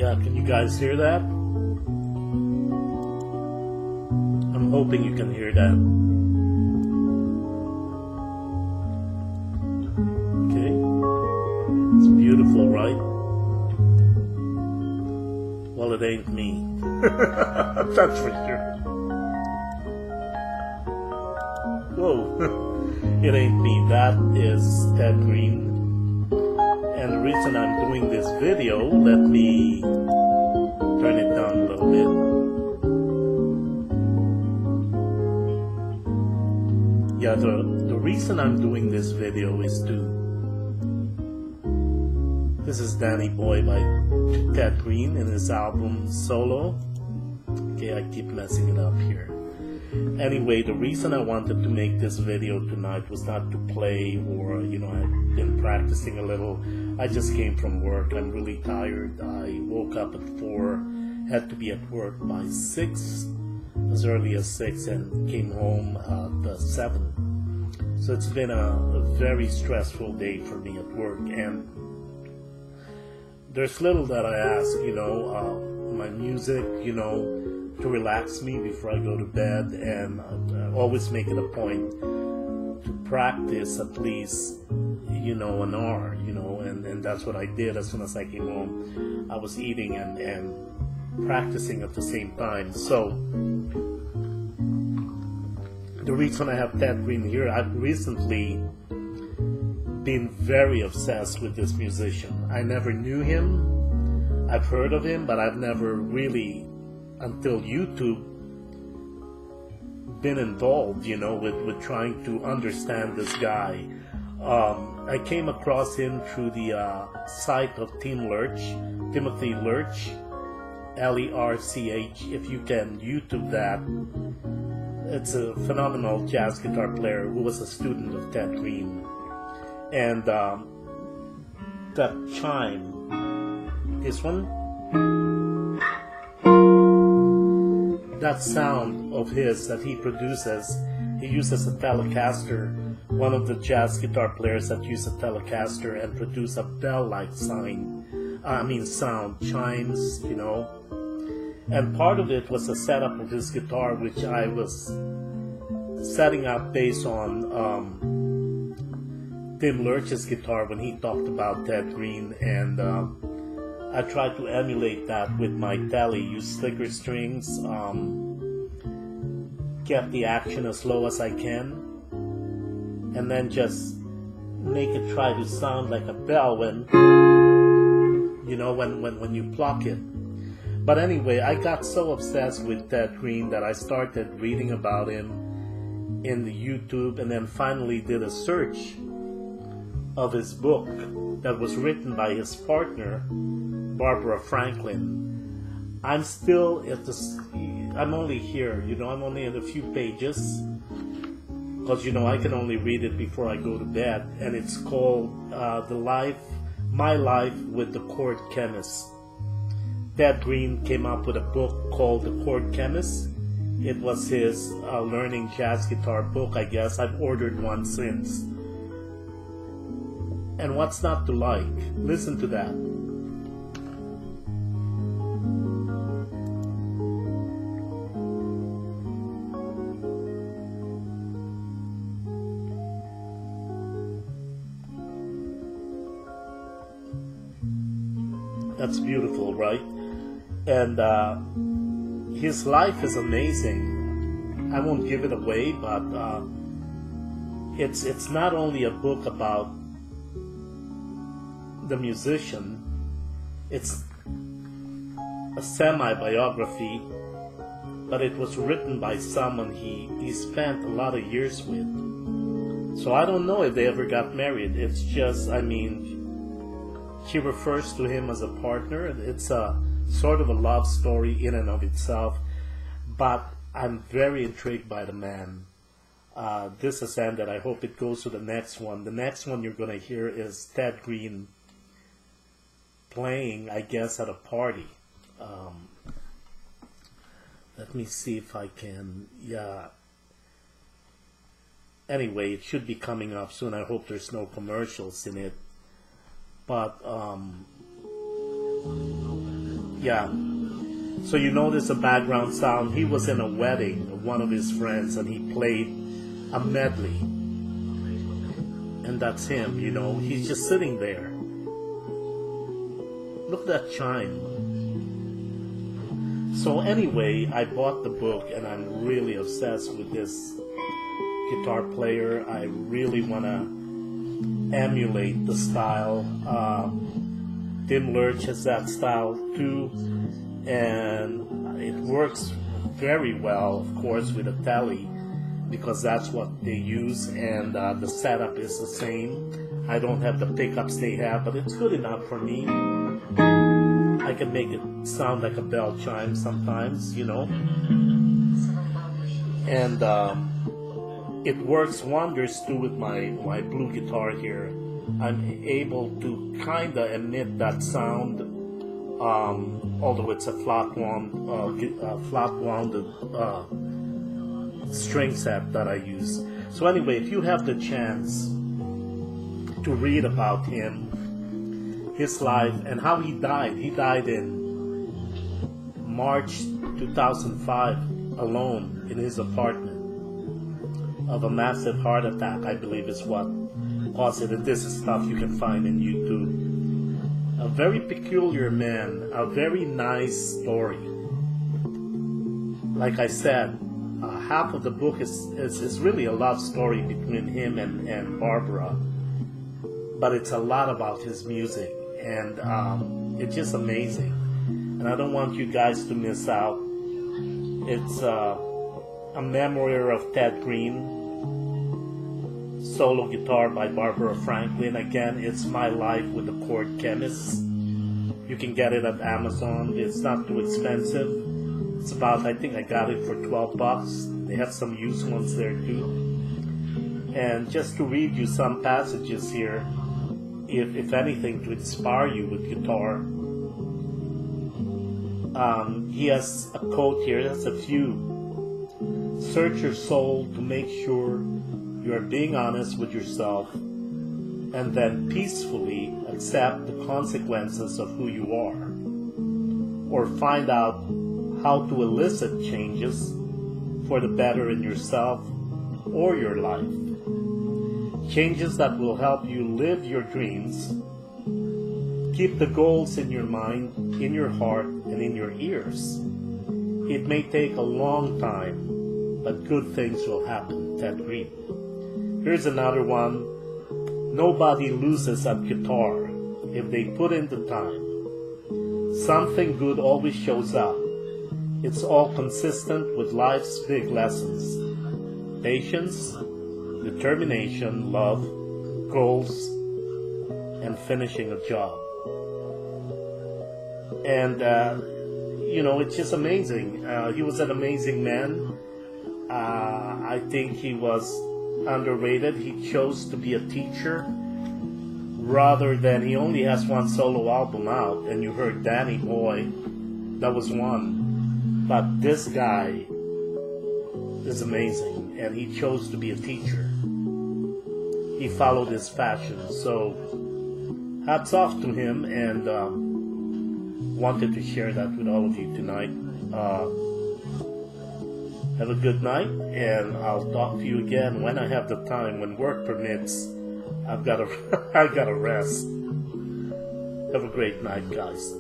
Yeah, can you guys hear that? I'm hoping you can hear that. Okay. It's beautiful, right? Well, it ain't me. That's for sure. Whoa. It ain't me. That is Ted Greene. And the reason I'm doing this video, let me turn it down a little bit. Yeah, the reason I'm doing this video is this is Danny Boy by Ted Greene in his album Solo. Okay, I keep messing it up here. Anyway, the reason I wanted to make this video tonight was not to play or, I've been practicing a little. I just came from work. I'm really tired. I woke up at 4, had to be at work by 6, as early as 6, and came home at 7. So it's been a very stressful day for me at work, and there's little that I ask, my music, to relax me before I go to bed, and I always make it a point to practice at least, an hour, and that's what I did as soon as I came home. I was eating and practicing at the same time. So the reason I have Ted Greene here, I've recently been very obsessed with this musician. I never knew him. I've heard of him, but I've never really, until YouTube, been involved, with trying to understand this guy. I came across him through the site of Timothy Lurch, Lerch. If you can YouTube that, it's a phenomenal jazz guitar player who was a student of Ted Greene. And that chime, this one, that sound of his that he produces, he uses a Telecaster, one of the jazz guitar players that use a Telecaster and produce a bell-like sound, chimes, And part of it was a setup of his guitar, which I was setting up based on Tim Lurch's guitar when he talked about Ted Greene, and I tried to emulate that with my Tele, use slicker strings, get the action as low as I can, and then just make it try to sound like a bell when you pluck it. But anyway, I got so obsessed with Ted Greene that I started reading about him in the YouTube, and then finally did a search of his book that was written by his partner, Barbara Franklin. I'm only here, I'm only in a few pages, because, I can only read it before I go to bed, and it's called My Life with the Chord Chemist. Ted Greene came up with a book called The Chord Chemist. It was his learning jazz guitar book, I guess. I've ordered one since. And what's not to like? Listen to that. That's beautiful, right? And his life is amazing. I won't give it away, but it's not only a book about the musician, it's a semi-biography, but it was written by someone he spent a lot of years with. So I don't know if they ever got married. It's just, she refers to him as a partner. It's a sort of a love story in and of itself, but I'm very intrigued by the man. This has ended. I hope it goes to the next one. The next one you're going to hear is Ted Greene playing, I guess, at a party. Let me see if I can, Anyway, it should be coming up soon. I hope there's no commercials in it. But Yeah. So you notice the background sound. He was in a wedding of one of his friends and he played a medley. And that's him, you know. He's just sitting there. Look at that chime. So anyway, I bought the book and I'm really obsessed with this guitar player. I really want to emulate the style. Tim Lurch has that style too, and it works very well, of course, with a Tele, because that's what they use, and the setup is the same. I don't have the pickups they have, but it's good enough for me. I can make it sound like a bell chime sometimes, you know. And it works wonders too with my blue guitar here. I'm able to kind of emit that sound, although it's a flat-wounded string set that I use. So anyway, if you have the chance to read about him, his life, and how he died in March 2005 alone in his apartment of a massive heart attack, I believe is what caused it. And this is stuff you can find in YouTube. A very peculiar man, a very nice story. Like I said, half of the book is really a love story between him and Barbara, but it's a lot about his music, and it's just amazing. And I don't want you guys to miss out. It's a memoir of Ted Greene, solo guitar by Barbara Franklin. Again, it's my life with the Chord Chemist. You can get it at Amazon. It's not too expensive. It's about, I think I got it for $12. They have some used ones there too. And just to read you some passages here, if anything, to inspire you with guitar. He has a quote here, that's a few. Search your soul to make sure you are being honest with yourself, and then peacefully accept the consequences of who you are, or find out how to elicit changes for the better in yourself or your life. Changes that will help you live your dreams. Keep the goals in your mind, in your heart, and in your ears. It may take a long time, but good things will happen. Ted Greene. Here's another one. Nobody loses at guitar if they put in the time. Something good always shows up. It's all consistent with life's big lessons. Patience, determination, love, goals, and finishing a job. And, it's just amazing. He was an amazing man. I think he was underrated. He chose to be a teacher rather than, he only has one solo album out, and you heard Danny Boy, that was one. But this guy is amazing, and he chose to be a teacher. He followed his passion, so hats off to him, and wanted to share that with all of you tonight. Have a good night, and I'll talk to you again when I have the time, when work permits. I gotta rest. Have a great night, guys.